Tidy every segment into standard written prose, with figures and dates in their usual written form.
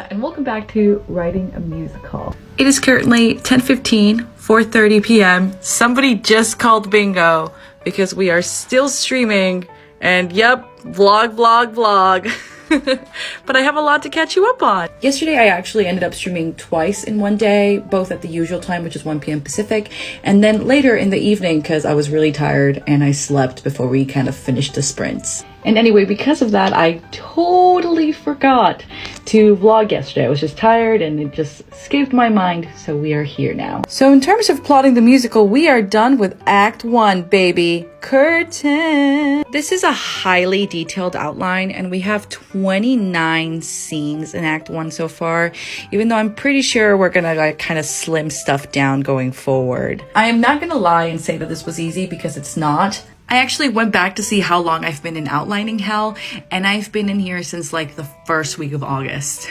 Maiga, and welcome back to Writing a Musical. It is currently 10:15, 4:30 p.m. Somebody just called bingo because we are still streaming, and yep, vlog. But I have a lot to catch you up on. Yesterday, I actually ended up streaming twice in one day, both at the usual time, which is 1 p.m. Pacific, and then later in the evening because I was really tired and I slept before we kind of finished the sprints. And anyway, because of that, I totally forgot to vlog yesterday. I was just tired and it just escaped my mind, so we are here now. So in terms of plotting the musical, we are done with Act 1, baby. Curtain! This is a highly detailed outline, and we have 29 scenes in Act 1 so far, even though I'm pretty sure we're gonna like kind of slim stuff down going forward. I am not gonna lie and say that this was easy, because it's not. I actually went back to see how long I've been in outlining hell, and I've been in here since like the first week of August.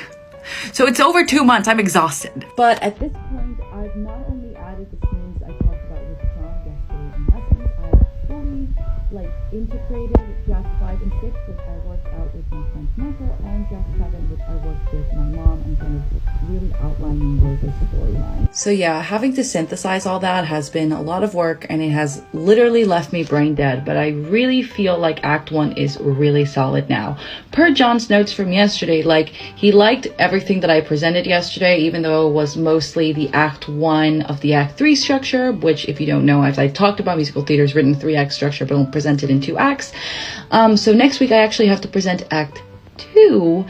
So it's over 2 months. I'm exhausted. But at this point, I've not only added the scenes I talked about with Sean yesterday in lessons, I've fully integrated Draft 5 and 6, which I worked out with my friend Michael, and Draft 7, which I worked with my mom, and kind of really outlining those storylines. So yeah, having to synthesize all that has been a lot of work, and it has literally left me brain dead, but I really feel like Act 1 is really solid now. Per John's notes from yesterday, like, he liked everything that I presented yesterday, even though it was mostly the Act 1 of the Act 3 structure, which, if you don't know, as I talked about, musical theater is written 3-act structure, but presented in 2 acts. So next week I actually have to present Act 2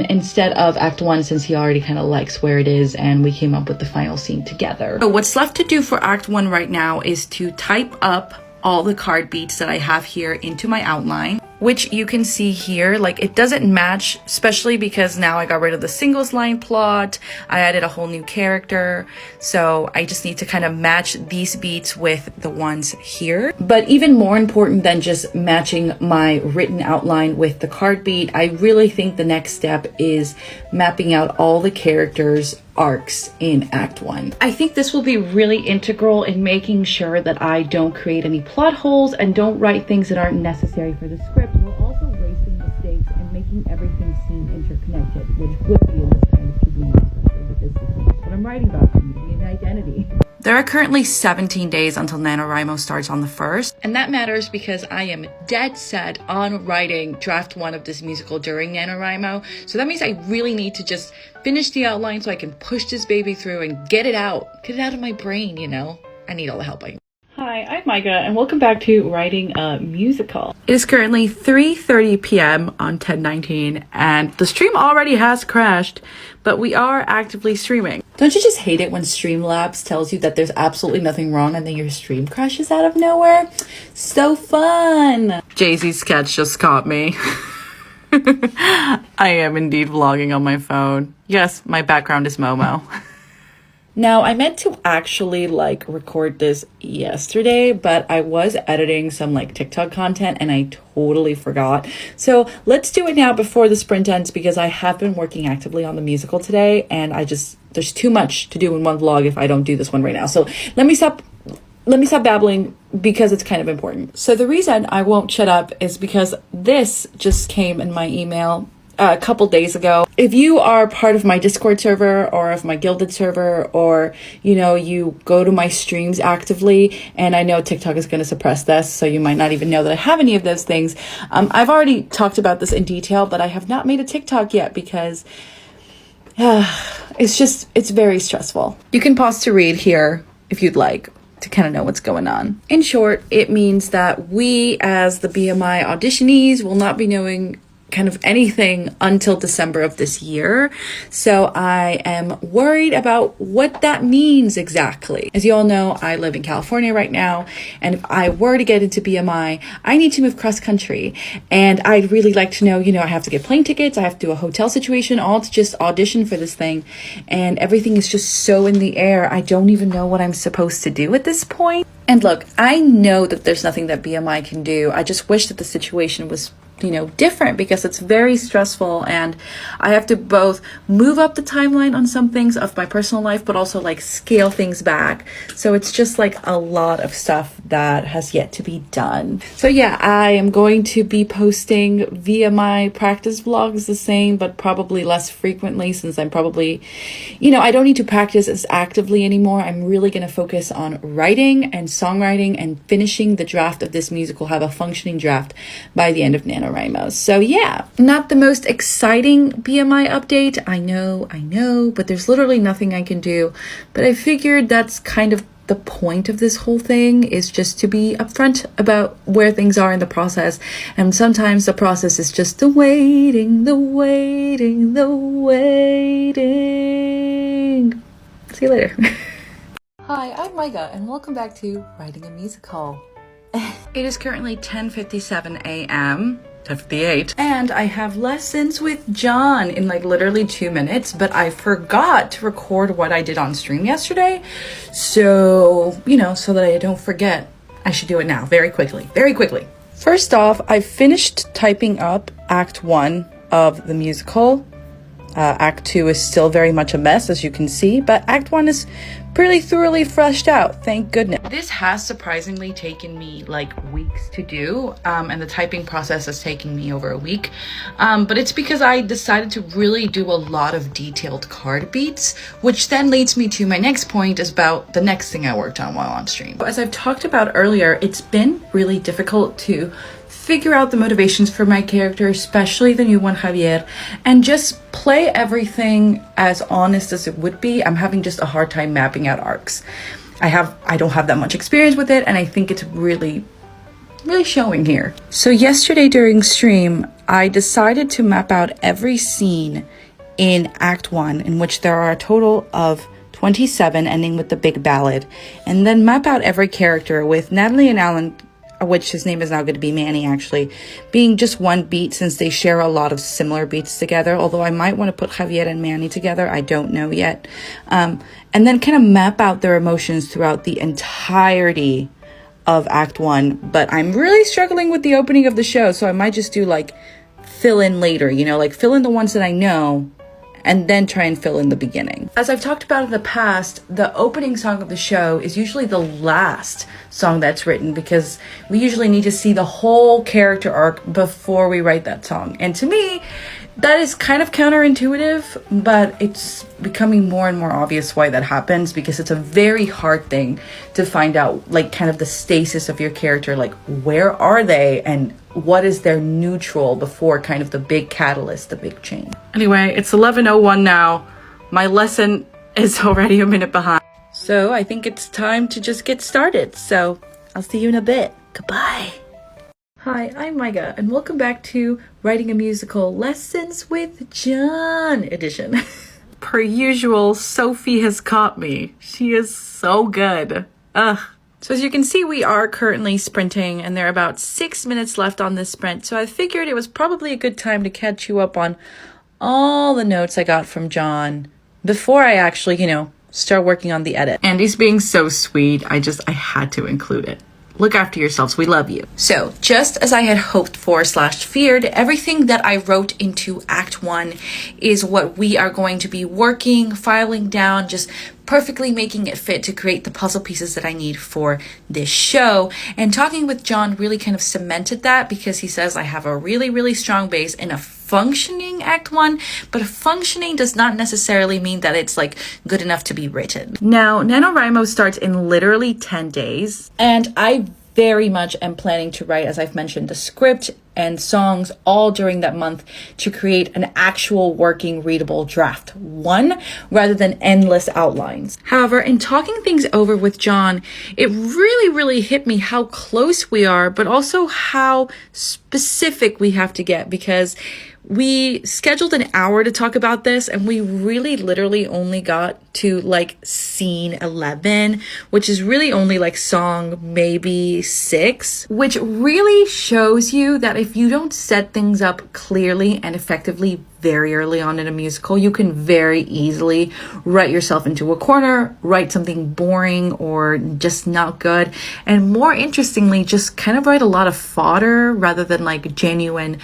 instead of Act 1, since he already kind of likes where it is and we came up with the final scene together. So what's left to do for Act 1 right now is to type up all the card beats that I have here into my outline, which you can see here. Like, it doesn't match, especially because now I got rid of the singles line plot. I added a whole new character, so I just need to kind of match these beats with the ones here. But even more important than just matching my written outline with the card beat, I really think the next step is mapping out all the characters' arcs in Act 1. I think this will be really integral in making sure that I don't create any plot holes and don't write things that aren't necessary for the script, while also erasing mistakes and making everything seem interconnected, which would be in this kind of TV, especially because this is what I'm writing about, community and identity. There are currently 17 days until NaNoWriMo starts on the 1st, and that matters because I am dead set on writing Draft 1 of this musical during NaNoWriMo, so that means I really need to just finish the outline so I can push this baby through and get it out of my brain, you know? I need all the help I can. Hi, I'm Maiga, and welcome back to Writing a Musical. It is currently 3:30 p.m. on 10/19, and the stream already has crashed, but we are actively streaming. Don't you just hate it when Streamlabs tells you that there's absolutely nothing wrong and then your stream crashes out of nowhere? So fun! Jay-Z's sketch just caught me. I am indeed vlogging on my phone. Yes, my background is Momo. Now, I meant to actually record this yesterday, but I was editing some TikTok content and I totally forgot. So let's do it now before the sprint ends, because I have been working actively on the musical today, and there's too much to do in one vlog if I don't do this one right now. So let me stop babbling, because it's kind of important. So the reason I won't shut up is because this just came in my email a couple days ago. If you are part of my Discord server or of my Gilded server, or you go to my streams actively, and I know TikTok is going to suppress this, so you might not even know that I have any of those things. I've already talked about this in detail, but I have not made a TikTok yet because it's very stressful. You can pause to read here if you'd like to kind of know what's going on. In short, it means that we, as the BMI auditionees, will not be knowing kind of anything until December of this year. So I am worried about what that means exactly. As you all know, I live in California right now, and if I were to get into BMI, I need to move cross country, and I'd really like to know, I have to get plane tickets, I have to do a hotel situation, all to just audition for this thing, and everything is just so in the air. I don't even know what I'm supposed to do at this point. And look, I know that there's nothing that BMI can do. I just wish that the situation was different because it's very stressful, and I have to both move up the timeline on some things of my personal life, but also like scale things back. So it's just like a lot of stuff that has yet to be done. So yeah, I am going to be posting via my practice vlogs the same, but probably less frequently, since I'm probably, I don't need to practice as actively anymore. I'm really going to focus on writing and songwriting and finishing the draft of this musical, have a functioning draft by the end of NaNoWriMo. So yeah, not the most exciting BMI update. I know, but there's literally nothing I can do. But I figured that's kind of the point of this whole thing, is just to be upfront about where things are in the process. And sometimes the process is just the waiting. See you later. Hi, I'm Maiga, and welcome back to Writing a Musical. It is currently 10:57 a.m. 10:58, and I have lessons with John in like literally 2 minutes, but I forgot to record what I did on stream yesterday. So, so that I don't forget, I should do it now very quickly. First off, I finished typing up Act 1 of the musical. Act 2 is still very much a mess, as you can see, but Act 1 is pretty thoroughly fleshed out, thank goodness. This has surprisingly taken me like weeks to do, and the typing process has taken me over a week, but it's because I decided to really do a lot of detailed card beats, which then leads me to my next point, is about the next thing I worked on while on stream. As I've talked about earlier, it's been really difficult to figure out the motivations for my character, especially the new one, Javier, and just play everything as honest as it would be. I'm having just a hard time mapping out arcs. I don't have that much experience with it, and I think it's really showing here. So yesterday during stream, I decided to map out every scene in Act 1, in which there are a total of 27, ending with the big ballad, and then map out every character, with Natalie and Alan, which his name is now going to be Manny, actually, being just one beat, since they share a lot of similar beats together, although I might want to put Javier and Manny together. I don't know yet. And then kind of map out their emotions throughout the entirety of Act 1. But I'm really struggling with the opening of the show, so I might just do like fill in later, like fill in the ones that I know, and then try and fill in the beginning. As I've talked about in the past, the opening song of the show is usually the last song that's written, because we usually need to see the whole character arc before we write that song. And to me, that is kind of counterintuitive, but it's becoming more and more obvious why that happens, because it's a very hard thing to find out, like kind of the stasis of your character, like where are they and what is their neutral before kind of the big catalyst, the big change. Anyway, it's 11:01 now. My lesson is already a minute behind. So I think it's time to just get started. So I'll see you in a bit. Goodbye. Hi, I'm Maiga, and welcome back to Writing a Musical Lessons with John edition. Per usual, Sophie has caught me. She is so good. Ugh. So as you can see, we are currently sprinting, and there are about 6 minutes left on this sprint. So I figured it was probably a good time to catch you up on all the notes I got from John before I actually, start working on the edit. Andy's being so sweet. I had to include it. Look after yourselves. We love you. So just as I had hoped for / feared, everything that I wrote into Act 1 is what we are going to be working, filing down, just perfectly making it fit to create the puzzle pieces that I need for this show. And talking with John really kind of cemented that, because he says I have a really strong base in a functioning Act 1, but functioning does not necessarily mean that it's like good enough to be written. Now, NaNoWriMo starts in literally 10 days, and I very much am planning to write, as I've mentioned, the script and songs all during that month to create an actual working readable draft 1 rather than endless outlines. However, in talking things over with John, it really hit me how close we are, but also how specific we have to get, because We scheduled an hour to talk about this, and we really literally only got to like scene 11, which is really only like song maybe 6, which really shows you that if you don't set things up clearly and effectively very early on in a musical, you can very easily write yourself into a corner, write something boring or just not good, and more interestingly, just kind of write a lot of fodder rather than like genuine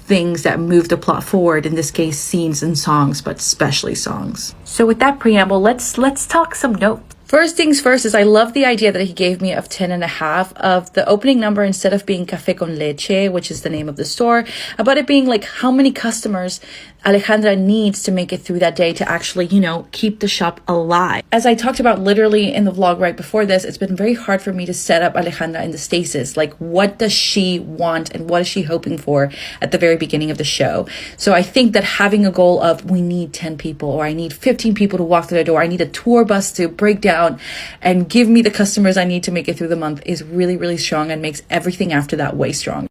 things that move the plot forward, in this case scenes and songs, but especially songs. So with that preamble, let's talk some notes. First things first is I love the idea that he gave me of 10.5 of the opening number, instead of being Café con Leche, which is the name of the store, about it being like how many customers Alejandra needs to make it through that day to actually, you know, keep the shop alive. As I talked about literally in the vlog right before this, it's been very hard for me to set up Alejandra in the stasis. Like, what does she want and what is she hoping for at the very beginning of the show? So I think that having a goal of we need 10 people, or I need 15 people to walk through the door, I need a tour bus to break down and give me the customers I need to make it through the month is really, really strong and makes everything after that way strong.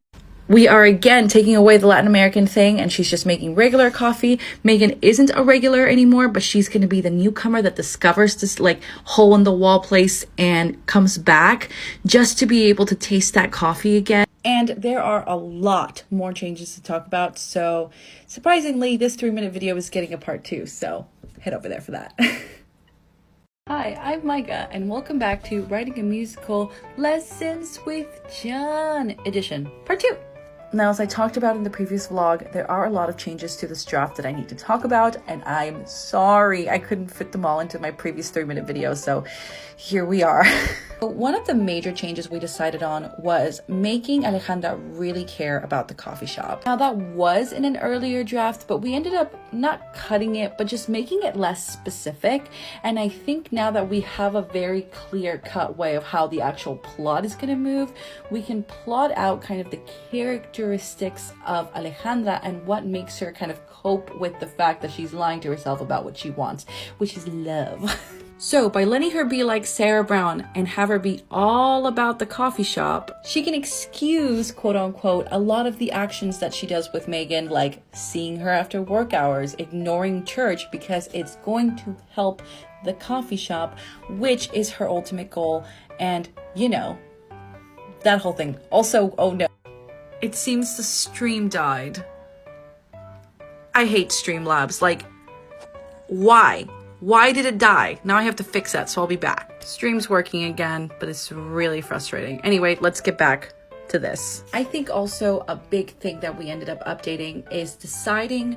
We are again taking away the Latin American thing, and she's just making regular coffee. Megan isn't a regular anymore, but she's going to be the newcomer that discovers this like hole in the wall place and comes back just to be able to taste that coffee again. And there are a lot more changes to talk about. So surprisingly, this 3-minute video is getting a part 2. So head over there for that. Hi, I'm Maiga, and welcome back to Writing a Musical Lessons with John edition, part 2. Now, as I talked about in the previous vlog, there are a lot of changes to this draft that I need to talk about, and I'm sorry I couldn't fit them all into my previous 3-minute video, so here we are. One of the major changes we decided on was making Alejandra really care about the coffee shop. Now, that was in an earlier draft, but we ended up not cutting it, but just making it less specific. And I think now that we have a very clear-cut way of how the actual plot is going to move, we can plot out kind of the characteristics of Alejandra and what makes her kind of cope with the fact that she's lying to herself about what she wants, which is love. So by letting her be like Sarah Brown and have her be all about the coffee shop, she can excuse, quote unquote, a lot of the actions that she does with Megan, like seeing her after work hours, ignoring church, because it's going to help the coffee shop, which is her ultimate goal. And, you know, that whole thing. Also, oh no, it seems the stream died. I hate Streamlabs. Like, why? Why did it die? Now I have to fix that, so I'll be back. Stream's working again, but it's really frustrating. Anyway, let's get back to this. I think also a big thing that we ended up updating is deciding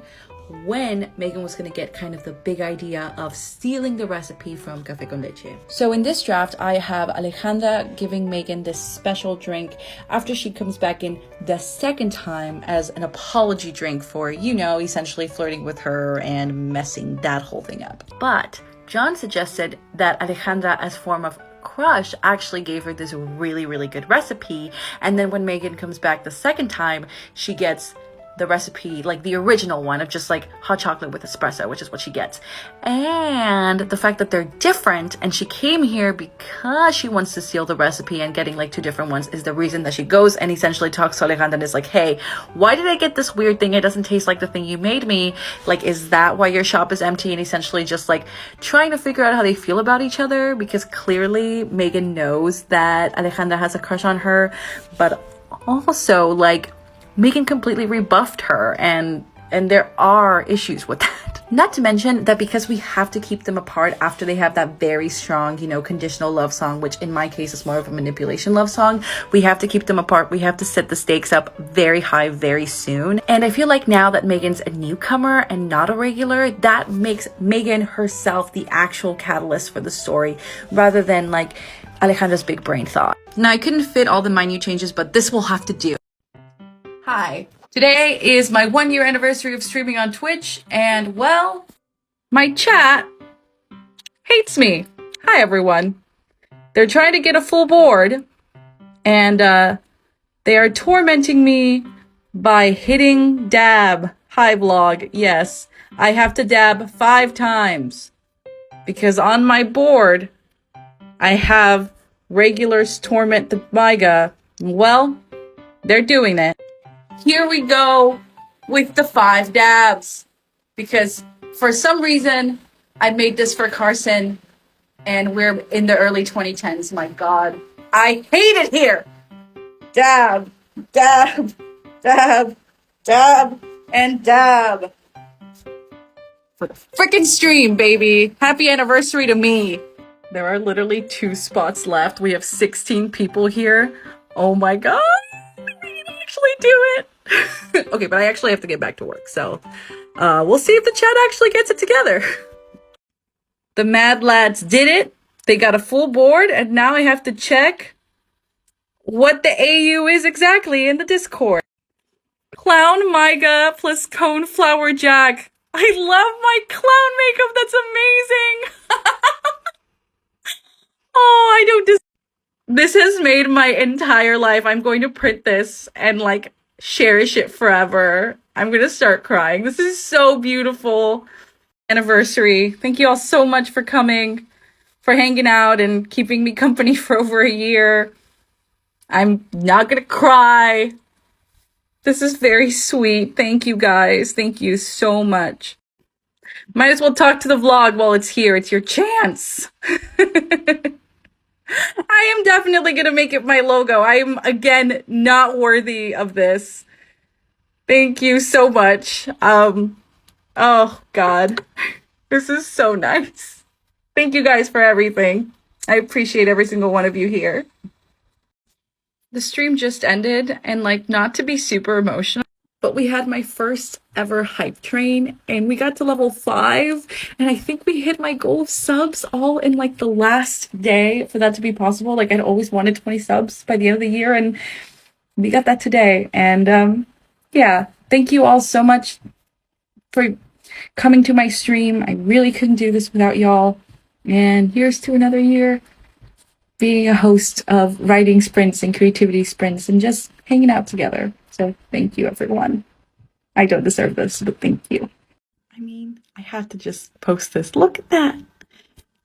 when Megan was going to get kind of the big idea of stealing the recipe from Café con Leche. So in this draft, I have Alejandra giving Megan this special drink after she comes back in the second time as an apology drink for, you know, essentially flirting with her and messing that whole thing up. But John suggested that Alejandra, as form of crush, actually gave her this really, really good recipe. And then when Megan comes back the second time, she gets the recipe, like the original one of just like hot chocolate with espresso, which is what she gets. And the fact that they're different, and she came here because she wants to steal the recipe, and getting like 2 different ones is the reason that she goes and essentially talks to Alejandra and is like, hey, why did I get this weird thing? It doesn't taste like the thing you made me. Like, is that why your shop is empty? And essentially just like trying to figure out how they feel about each other, because clearly Megan knows that Alejandra has a crush on her, but also like Megan completely rebuffed her, and there are issues with that. Not to mention that because we have to keep them apart after they have that very strong, you know, conditional love song, which in my case is more of a manipulation love song, we have to keep them apart. We have to set the stakes up very high very soon. And I feel like now that Megan's a newcomer and not a regular, that makes Megan herself the actual catalyst for the story, rather than like Alejandra's big brain thought. Now, I couldn't fit all the minute changes, but this will have to do. Hi. Today is my 1-year anniversary of streaming on Twitch, and well, my chat hates me. Hi, everyone. They're trying to get a full board, and they are tormenting me by hitting dab. Hi, vlog. Yes, I have to dab 5 times because on my board, I have regulars torment the Maiga. Well, they're doing it. Here we go. with the 5 dabs. Because for some reason, I made this for Carson and we're in the early 2010s. My God, I hate it here. Dab, dab, dab, dab, and dab. For the freaking stream, baby. Happy anniversary to me. There are literally 2 spots left. We have 16 people here. Oh my God. We can actually do it. Okay, but I actually have to get back to work. So we'll see if the chat actually gets it together. The Mad Lads did it. They got a full board. And now I have to check what the AU is exactly in the Discord. Clown Maiga plus Coneflower Jack. I love my clown makeup. That's amazing. Oh, I don't this has made my entire life. I'm going to print this and like cherish it forever. I'm going to start crying. This is so beautiful. Anniversary. Thank you all so much for coming, for hanging out and keeping me company for over a year. I'm not going to cry. This is very sweet. Thank you guys. Thank you so much. Might as well talk to the vlog while it's here. It's your chance. I am definitely going to make it my logo. I am, again, not worthy of this. Thank you so much. Oh, God. This is so nice. Thank you guys for everything. I appreciate every single one of you here. The stream just ended, and like, not to be super emotional, but we had my first ever hype train and we got to level 5 and I think we hit my goal of subs all in like the last day for that to be possible. Like I'd always wanted 20 subs by the end of the year and we got that today. And yeah, thank you all so much for coming to my stream. I really couldn't do this without y'all. And here's to another year being a host of writing sprints and creativity sprints and just hanging out together. So thank you, everyone. I don't deserve this, but thank you. I mean, I had to just post this. Look at that.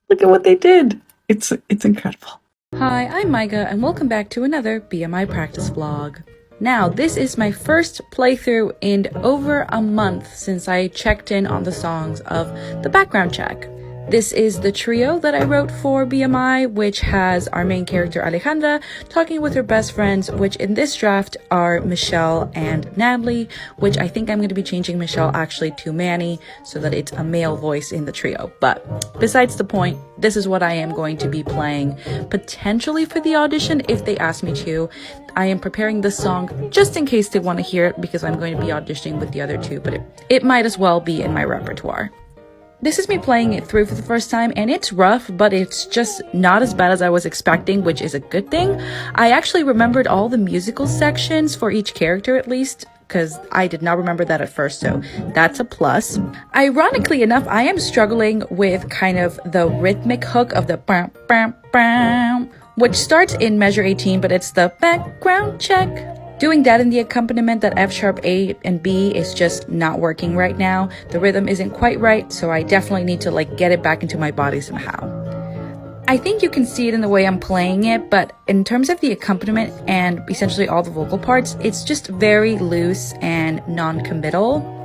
Look at what they did. It's incredible. Hi, I'm Maiga, and welcome back to another BMI practice vlog. Now, this is my first playthrough in over a month since I checked in on the songs of the background check. This is the trio that I wrote for BMI, which has our main character Alejandra talking with her best friends, which in this draft are Michelle and Natalie, which I think I'm going to be changing Michelle actually to Manny so that it's a male voice in the trio. But besides the point, this is what I am going to be playing potentially for the audition if they ask me to. I am preparing this song just in case they want to hear it because I'm going to be auditioning with the other 2, but it might as well be in my repertoire. This is me playing it through for the first time, and it's rough, but it's just not as bad as I was expecting, which is a good thing. I actually remembered all the musical sections for each character at least, because I did not remember that at first, so that's a plus. Ironically enough, I am struggling with kind of the rhythmic hook of the bam, bam, bam, which starts in measure 18, but it's the background check. Doing that in the accompaniment, that F sharp A and B, is just not working right now. The rhythm isn't quite right, so I definitely need to like get it back into my body somehow. I think you can see it in the way I'm playing it, but in terms of the accompaniment and essentially all the vocal parts, it's just very loose and non-committal.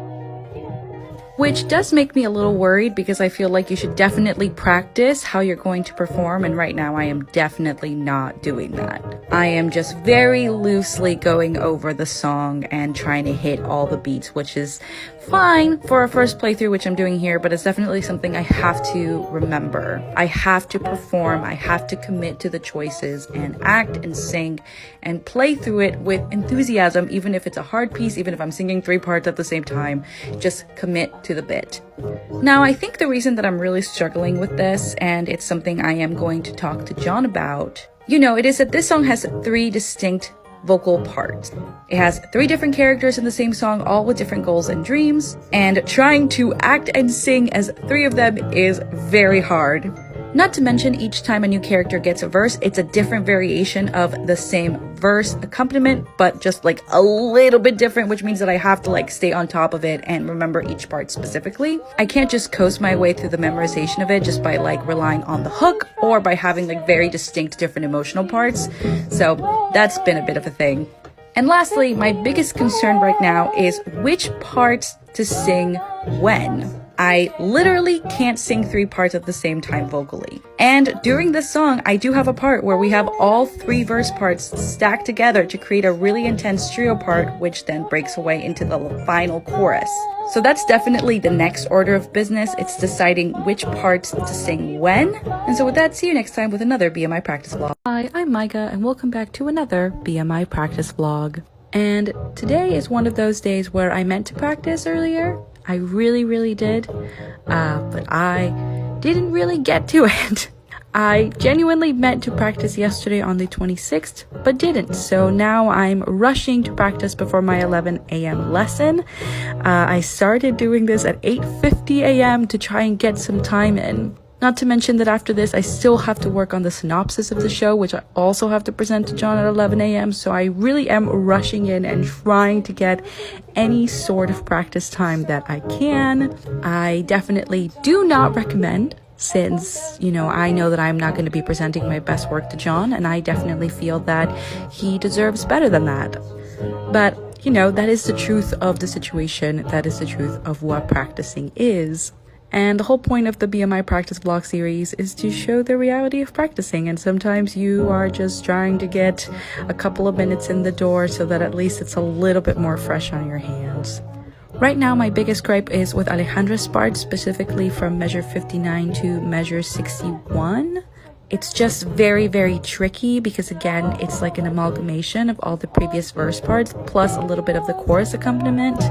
Which does make me a little worried because I feel like you should definitely practice how you're going to perform, and right now I am definitely not doing that. I am just very loosely going over the song and trying to hit all the beats, which is fine for a first playthrough, which I'm doing here, but it's definitely something I have to remember. I have to perform, I have to commit to the choices and act and sing and play through it with enthusiasm, even if it's a hard piece, even if I'm singing 3 parts at the same time, just commit to the bit. Now, I think the reason that I'm really struggling with this, and it's something I am going to talk to John about, it is that this song has 3 distinct vocal parts. It has 3 different characters in the same song, all with different goals and dreams, and trying to act and sing as 3 of them is very hard. Not to mention, each time a new character gets a verse, it's a different variation of the same verse accompaniment, but just like a little bit different, which means that I have to like stay on top of it and remember each part specifically. I can't just coast my way through the memorization of it just by like relying on the hook or by having like very distinct different emotional parts. So that's been a bit of a thing. And lastly, my biggest concern right now is which parts to sing when. I literally can't sing 3 parts at the same time vocally. And during this song, I do have a part where we have all 3 verse parts stacked together to create a really intense trio part, which then breaks away into the final chorus. So that's definitely the next order of business. It's deciding which parts to sing when. And so with that, see you next time with another BMI practice vlog. Hi, I'm Maiga, and welcome back to another BMI practice vlog. And today is one of those days where I meant to practice earlier. I really did, but I didn't really get to it. I genuinely meant to practice yesterday on the 26th, but didn't. So now I'm rushing to practice before my 11 a.m. lesson. I started doing this at 8:50 a.m. to try and get some time in. Not to mention that after this, I still have to work on the synopsis of the show, which I also have to present to John at 11 a.m. So I really am rushing in and trying to get any sort of practice time that I can. I definitely do not recommend, since, I know that I'm not going to be presenting my best work to John, and I definitely feel that he deserves better than that. But, that is the truth of the situation. That is the truth of what practicing is. And the whole point of the BMI practice vlog series is to show the reality of practicing. And sometimes you are just trying to get a couple of minutes in the door so that at least it's a little bit more fresh on your hands. Right now, my biggest gripe is with Alejandra's part, specifically from measure 59 to measure 61. It's just very tricky because, again, it's like an amalgamation of all the previous verse parts plus a little bit of the chorus accompaniment.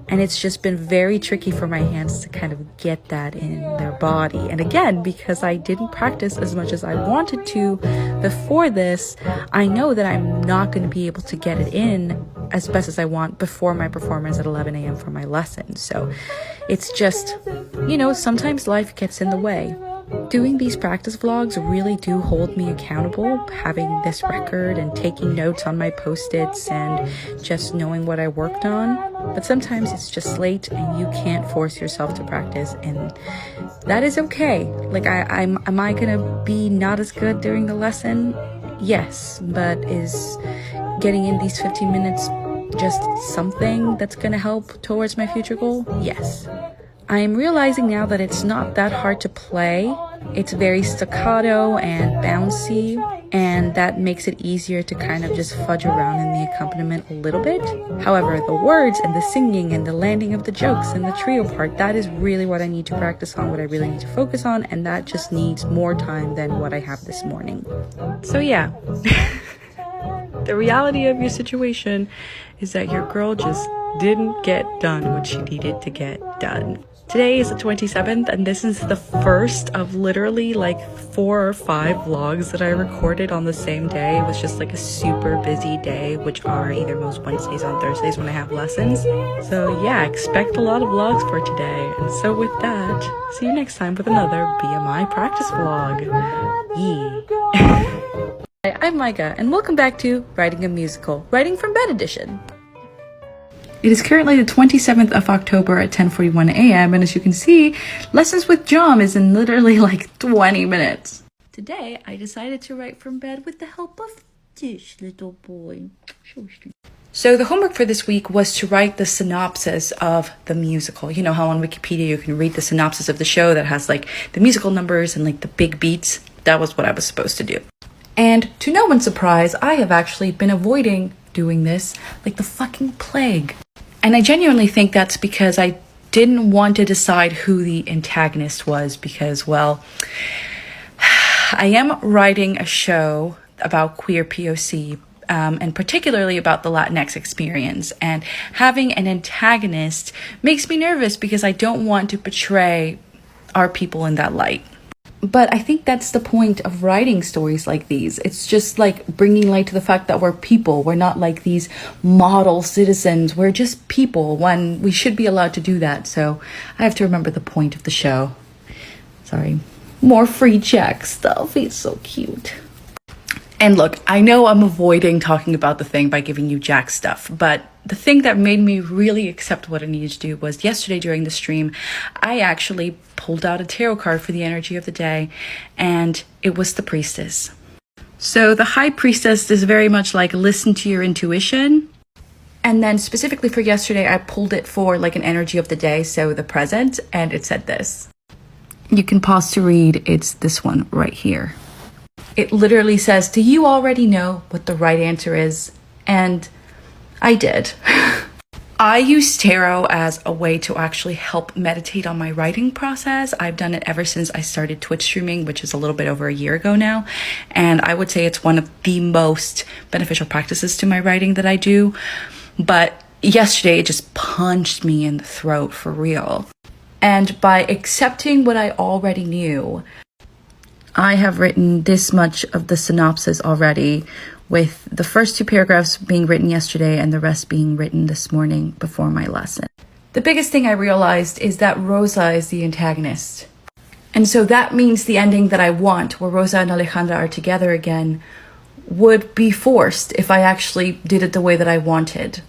And it's just been very tricky for my hands to kind of get that in their body. And again, because I didn't practice as much as I wanted to before this, I know that I'm not going to be able to get it in as best as I want before my performance at 11 a.m. for my lesson. So it's just, sometimes life gets in the way. Doing these practice vlogs really do hold me accountable, having this record and taking notes on my post-its and just knowing what I worked on. But sometimes it's just late and you can't force yourself to practice, and that is okay. Like, am I gonna be not as good during the lesson? Yes, but is getting in these 15 minutes just something that's gonna help towards my future goal? Yes. I am realizing now that it's not that hard to play. It's very staccato and bouncy, and that makes it easier to kind of just fudge around in the accompaniment a little bit. However, the words and the singing and the landing of the jokes and the trio part, that is really what I need to practice on, what I really need to focus on, and that just needs more time than what I have this morning. So yeah, the reality of your situation is that your girl just didn't get done what she needed to get done. Today is the 27th, and this is the first of literally like 4 or 5 vlogs that I recorded on the same day. It was just like a super busy day, which are either most Wednesdays and Thursdays when I have lessons. So yeah, expect a lot of vlogs for today. And so with that, see you next time with another BMI practice vlog. Yeah. Hi, I'm Maiga, and welcome back to Writing a Musical, Writing from Bed Edition. It is currently the 27th of October at 10:41 a.m. and as you can see, Lessons with John is in literally like 20 minutes. Today, I decided to write from bed with the help of this little boy. So the homework for this week was to write the synopsis of the musical. You know how on Wikipedia you can read the synopsis of the show that has like the musical numbers and like the big beats? That was what I was supposed to do. And to no one's surprise, I have actually been avoiding doing this like the fucking plague. And I genuinely think that's because I didn't want to decide who the antagonist was because, well, I am writing a show about queer POC, and particularly about the Latinx experience. And having an antagonist makes me nervous because I don't want to portray our people in that light. But I think that's the point of writing stories like these. It's just like bringing light to the fact that we're people. We're not like these model citizens. We're just people when we should be allowed to do that. So I have to remember the point of the show. Sorry. More free Jack stuff. He's so cute. And look, I know I'm avoiding talking about the thing by giving you Jack stuff, but the thing that made me really accept what I needed to do was yesterday during the stream, I actually pulled out a tarot card for the energy of the day, and it was the Priestess. So the High Priestess is very much like listen to your intuition. And then specifically for yesterday, I pulled it for like an energy of the day, so the present, and it said this. You can pause to read. It's this one right here. It literally says, do you already know what the right answer is? And I did. I use tarot as a way to actually help meditate on my writing process. I've done it ever since I started Twitch streaming, which is a little bit over a year ago now. And I would say it's one of the most beneficial practices to my writing that I do. But yesterday, it just punched me in the throat for real. And by accepting what I already knew, I have written this much of the synopsis already, with the first 2 paragraphs being written yesterday and the rest being written this morning before my lesson. The biggest thing I realized is that Rosa is the antagonist. And so that means the ending that I want, where Rosa and Alejandra are together again, would be forced if I actually did it the way that I wanted.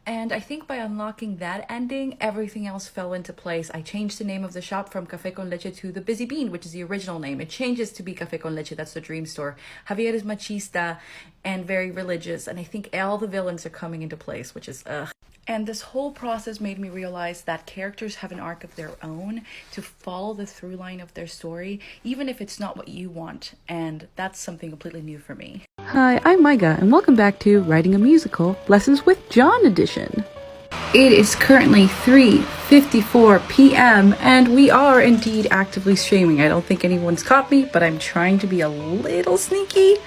And I think by unlocking that ending, everything else fell into place. I changed the name of the shop from Café con Leche to the Busy Bean, which is the original name. It changes to be Café con Leche, that's the dream store. Javier is machista and very religious, and I think all the villains are coming into place, which is ugh. And this whole process made me realize that characters have an arc of their own to follow the through line of their story, even if it's not what you want. And that's something completely new for me. Hi, I'm Maiga, and welcome back to Writing a Musical Lessons with John edition. It is currently 3:54 p.m. and we are indeed actively streaming. I don't think anyone's caught me, but I'm trying to be a little sneaky.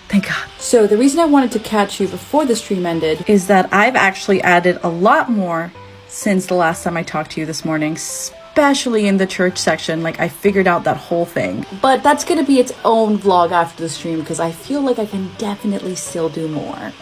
Thank God. So the reason I wanted to catch you before the stream ended is that I've actually added a lot more since the last time I talked to you this morning, especially in the church section. Like, I figured out that whole thing. But that's gonna be its own vlog after the stream because I feel like I can definitely still do more.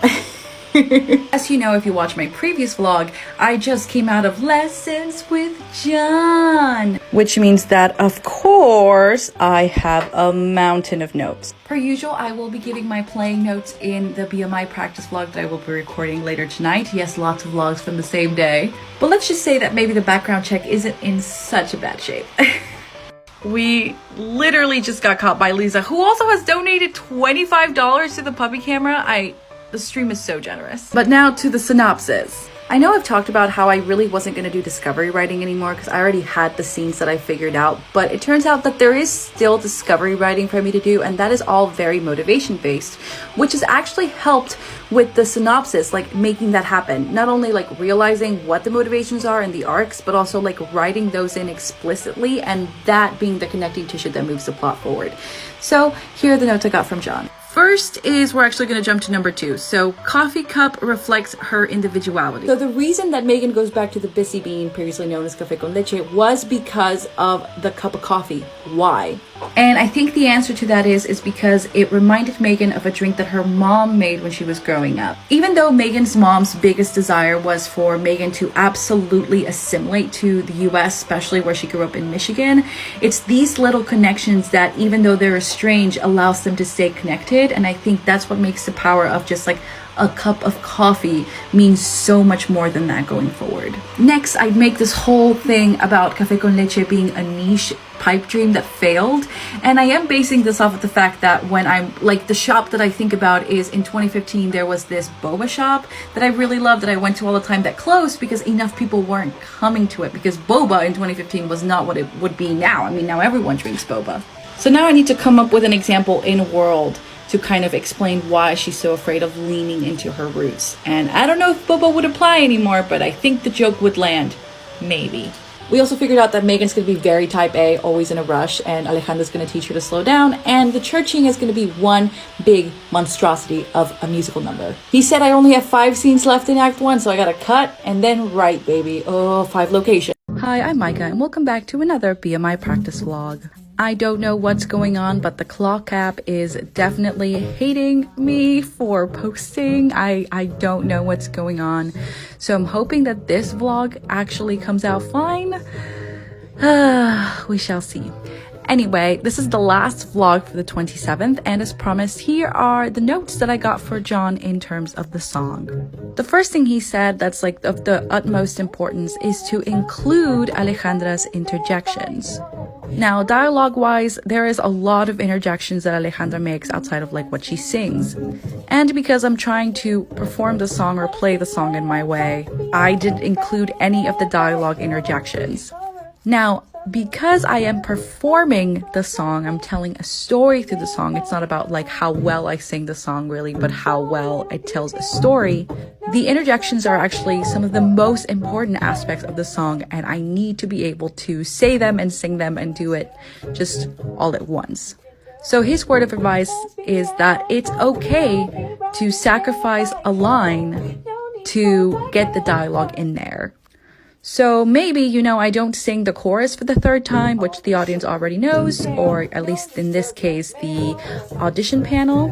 As you know, if you watch my previous vlog, I just came out of Lessons with John, which means that, of course, I have a mountain of notes. Per usual, I will be giving my playing notes in the BMI practice vlog that I will be recording later tonight. Yes, lots of vlogs from the same day. But let's just say that maybe the background check isn't in such a bad shape. We literally just got caught by Lisa, who also has donated $25 to the puppy camera. The stream is so generous. But now to the synopsis. I know I've talked about how I really wasn't going to do discovery writing anymore because I already had the scenes that I figured out, but it turns out that there is still discovery writing for me to do, and that is all very motivation based, which has actually helped with the synopsis, like making that happen. Not only like realizing what the motivations are and the arcs, but also like writing those in explicitly and that being the connecting tissue that moves the plot forward. So here are the notes I got from John. First is we're actually going to jump to number 2. So coffee cup reflects her individuality. So the reason that Megan goes back to the Busy Bean, previously known as Café con Leche, was because of the cup of coffee. Why? And I think the answer to that is because it reminded Megan of a drink that her mom made when she was growing up. Even though Megan's mom's biggest desire was for Megan to absolutely assimilate to the US, especially where she grew up in Michigan, it's these little connections that, even though they're estranged, allows them to stay connected. And I think that's what makes the power of just like a cup of coffee means so much more than that going forward. Next, I'd make this whole thing about Café con Leche being a niche pipe dream that failed. And I am basing this off of the fact that when I'm like, the shop that I think about is in 2015, there was this boba shop that I really loved that I went to all the time that closed because enough people weren't coming to it, because boba in 2015 was not what it would be now. I mean, now everyone drinks boba. So now I need to come up with an example in world to kind of explain why she's so afraid of leaning into her roots. And I don't know if boba would apply anymore, but I think the joke would land. Maybe. We also figured out that Megan's going to be very type A, always in a rush, and Alejandra's going to teach her to slow down, and the churching is going to be one big monstrosity of a musical number. He said I only have 5 scenes left in Act 1, so I gotta cut and then write, baby. Oh, 5 locations. Hi, I'm Maiga, and welcome back to another BMI practice vlog. I don't know what's going on, but the clock app is definitely hating me for posting. I don't know what's going on. So I'm hoping that this vlog actually comes out fine. We shall see. Anyway, this is the last vlog for the 27th, and as promised, here are the notes that I got for John in terms of the song. The first thing he said that's like of the utmost importance is to include Alejandra's interjections. Now, dialogue-wise, there is a lot of interjections that Alejandra makes outside of like what she sings. And because I'm trying to perform the song or play the song in my way, I didn't include any of the dialogue interjections. Now, because I am performing the song, I'm telling a story through the song. It's not about like how well I sing the song really, but how well it tells a story. The interjections are actually some of the most important aspects of the song, and I need to be able to say them and sing them and do it just all at once. So his word of advice is that it's okay to sacrifice a line to get the dialogue in there. So maybe, you know, I don't sing the chorus for the third time, which the audience already knows, or at least in this case, the audition panel.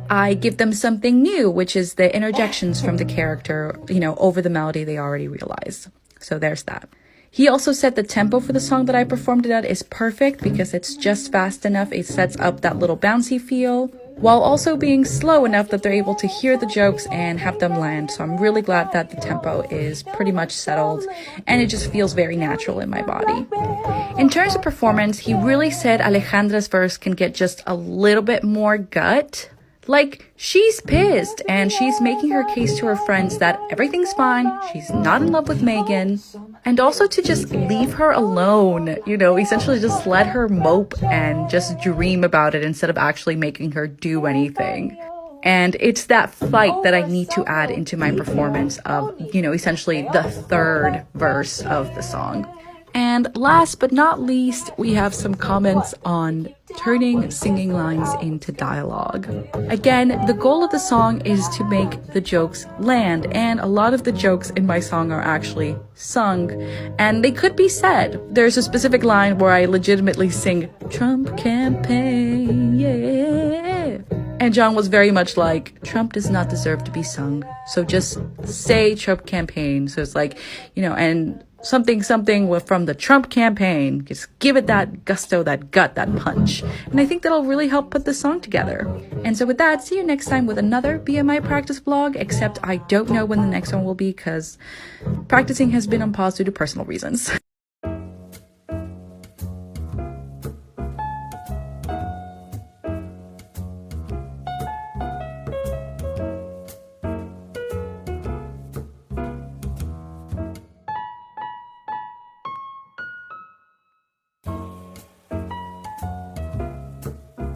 I give them something new, which is the interjections from the character, you know, over the melody they already realize. So there's that. He also said the tempo for the song that I performed it at is perfect because it's just fast enough. It sets up that little bouncy feel, while also being slow enough that they're able to hear the jokes and have them land. So I'm really glad that the tempo is pretty much settled and it just feels very natural in my body. In terms of performance, he really said Alejandra's verse can get just a little bit more gut. Like, she's pissed and she's making her case to her friends that everything's fine, she's not in love with Megan, and also to just leave her alone, you know, essentially just let her mope and just dream about it instead of actually making her do anything. And it's that fight that I need to add into my performance of, you know, essentially the third verse of the song. And last but not least, we have some comments on turning singing lines into dialogue. Again, the goal of the song is to make the jokes land, and a lot of the jokes in my song are actually sung, and they could be said. There's a specific line where I legitimately sing, "Trump campaign, yeah." And John was very much like, Trump does not deserve to be sung, so just say Trump campaign. So it's like, you know, and something from the Trump campaign. Just give it that gusto, that gut, that punch. And I think that'll really help put the song together. And so with that, see you next time with another BMI practice vlog, except I don't know when the next one will be because practicing has been on pause due to personal reasons.